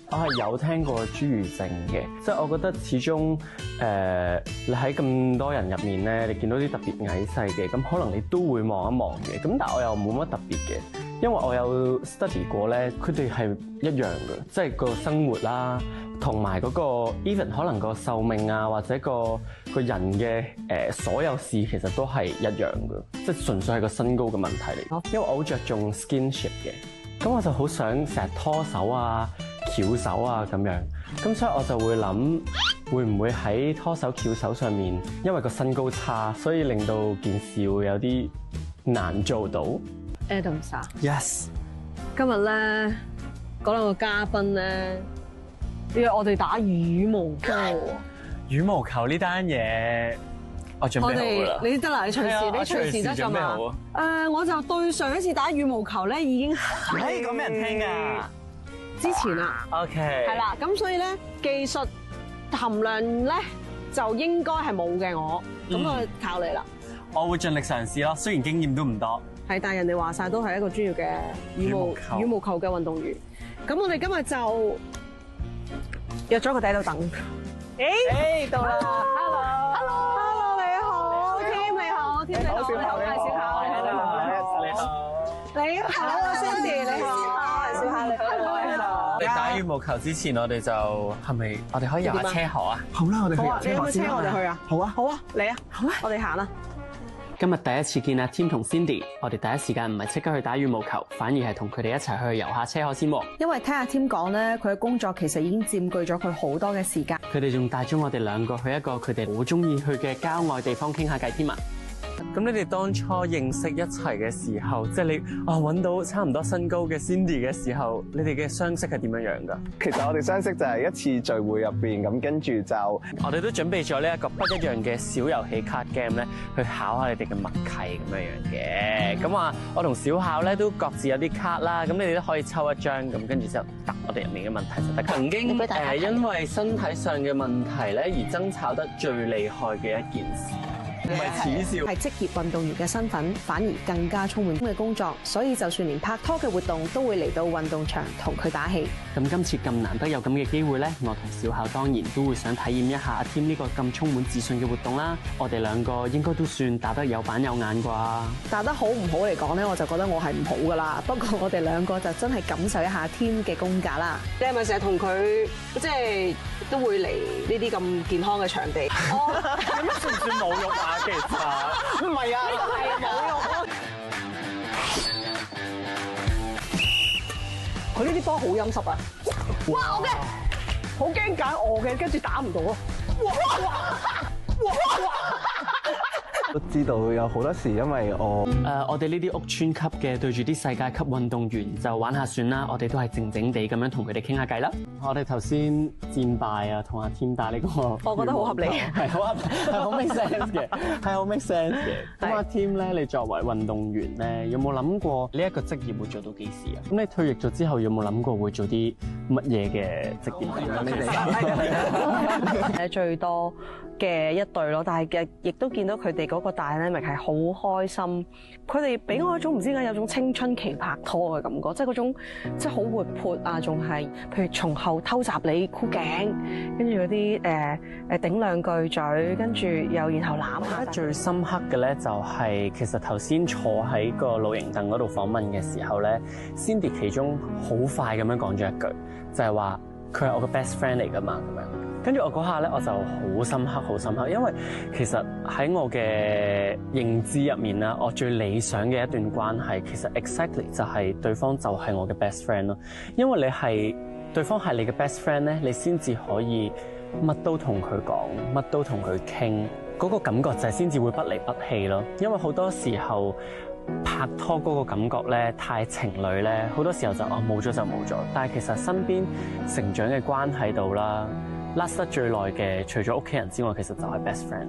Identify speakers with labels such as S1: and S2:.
S1: 我係有聽過侏儒症嘅，即係我覺得始終你喺咁多人入面咧，你見到啲特別矮細嘅，咁可能你都會望一望嘅。咁但係我又冇乜特別嘅，因為我有 study 過咧，佢哋係一樣嘅，即係個生活啦，同埋嗰個 even 可能個壽命啊，或者個人嘅所有事其實都係一樣嘅，即係純粹係個身高嘅問題嚟。因為我好着重 skinship 嘅，咁我就好想成日拖手啊、翹手啊咁樣，咁所以我就會諗會唔會喺拖手翹手上面，因為個身高差，所以令到件事會有啲難做到。
S2: Adams 啊
S1: Yes，
S2: 今日咧嗰兩個嘉賓咧約我哋打羽毛球。
S1: 羽毛球呢單嘢我準備好啦。
S2: 你得啦，你隨時得㗎嘛。我就對上一次打羽毛球咧已經係
S1: 講俾人聽㗎。
S2: 之前啦。
S1: OK。
S2: 係啦，咁所以咧技術含量咧就應該係冇嘅我，咁啊靠你啦。
S1: 我會盡力嘗試咯，雖然經驗都唔多。
S2: 係，但係人哋話晒都係一個專業嘅羽毛球嘅運動員。咁我哋今日就約咗個仔喺度等。誒，到啦 ！Hello， 你好，添你好，添你好，小考，你好 ，Cindy 你好，小考你好。
S1: 你打羽毛球之前，我哋就係咪我哋可以遊下車河啊？
S3: 好啦，我哋去遊
S2: 你有冇車我哋去啊？
S3: 好啊，
S2: 好啊，嚟啊，好啊，我哋行啦。
S1: 今日第一次見阿 Tim 同 Cindy， 我哋第一時間唔係即刻去打羽毛球，反而係同佢哋一齊去遊下車河先喎。
S4: 因為聽阿 Tim 講咧，佢嘅工作其實已經佔據咗佢好多嘅時間。
S1: 佢哋仲帶咗我哋兩個去一個佢哋好中意去嘅郊外地方傾下偈添啊！咁你哋當初認識一齊嘅時候，即係你揾到差唔多身高嘅 Cindy 嘅時候，你哋嘅相識係點樣樣㗎？
S3: 其實我哋相識就係一次聚會入邊，咁跟住就
S1: 我哋都準備咗呢一個不一樣嘅小遊戲 card game 咧，去考下你哋嘅默契咁樣樣嘅。咁我同小考咧都各自有啲卡啦，咁你哋都可以抽一張，咁跟住之後答我哋入面嘅問題就得。曾經因為身體上嘅問題咧而爭吵得最厲害嘅一件事。唔係恥笑，
S4: 係職業運動員嘅身份，反而更加充滿嘅工作，所以就算連拍拖嘅活動都會嚟到運動場同佢打氣。
S1: 咁今次咁難得有咁嘅機會咧，我同小考當然都會想體驗一下阿 Tim 呢個咁充滿自信嘅活動啦。我哋兩個應該都算打得有板有眼啩。
S4: 打得好唔好嚟講咧，我就覺得我係唔好噶啦。不過我哋兩個就真係感受一下 Tim 嘅功架啦。
S2: 你係咪成日同佢即係都會嚟呢啲咁健康嘅場地？
S1: 咁樣算唔算侮辱啊？其實
S2: 唔係啊，呢個係侮辱。佢呢啲波好陰濕啊！哇，我嘅好驚揀我嘅，跟住打唔到啊！哇！
S3: 都知道有好多時，因為
S1: 我哋呢啲屋村級嘅對住啲世界級運動員就玩下算啦，我哋都係靜靜地咁樣同佢哋傾下偈啦。我哋頭先戰敗啊，同阿 Tim 打呢個，
S2: 我覺得好合理，
S1: 係好 make sense 嘅，係好 make sense 嘅。咁阿 Tim 咧，你作為運動員咧，有冇諗過呢一個職業會做到幾時啊？咁你退役咗之後，有冇諗過會做啲乜嘢嘅職業？
S2: 係最多嘅一隊咯，但係亦都見到佢哋嗰個大 dynamic 係好開心。佢哋俾我一種唔知點解有種青春期拍拖嘅感覺，即係嗰種即係好活潑啊，仲係譬如從後偷襲你箍頸，跟住嗰啲頂兩句嘴，跟住又然後攬下。
S1: 最深刻嘅咧就係其實頭先坐喺個露營凳嗰度訪問嘅時候咧，Cindy 其中好快咁樣講咗一句，就係話佢係我嘅 best friend 嚟㗎嘛咁樣。跟住我嗰下咧，我就好深刻，因為其實喺我嘅認知入面啦，我最理想嘅一段關係，其實 exactly 就係對方就係我嘅 best friend 咯。因為對方係你嘅 best friend 咧，你先至可以乜都同佢講，乜都同佢傾，嗰個感覺就係先至會不離不棄咯。因為好多時候拍拖嗰個感覺咧，太情侶咧，好多時候就冇咗就冇咗。但係其實身邊成長嘅關係度啦，last 得最耐嘅，除咗屋企人之外，其實就係 best friend。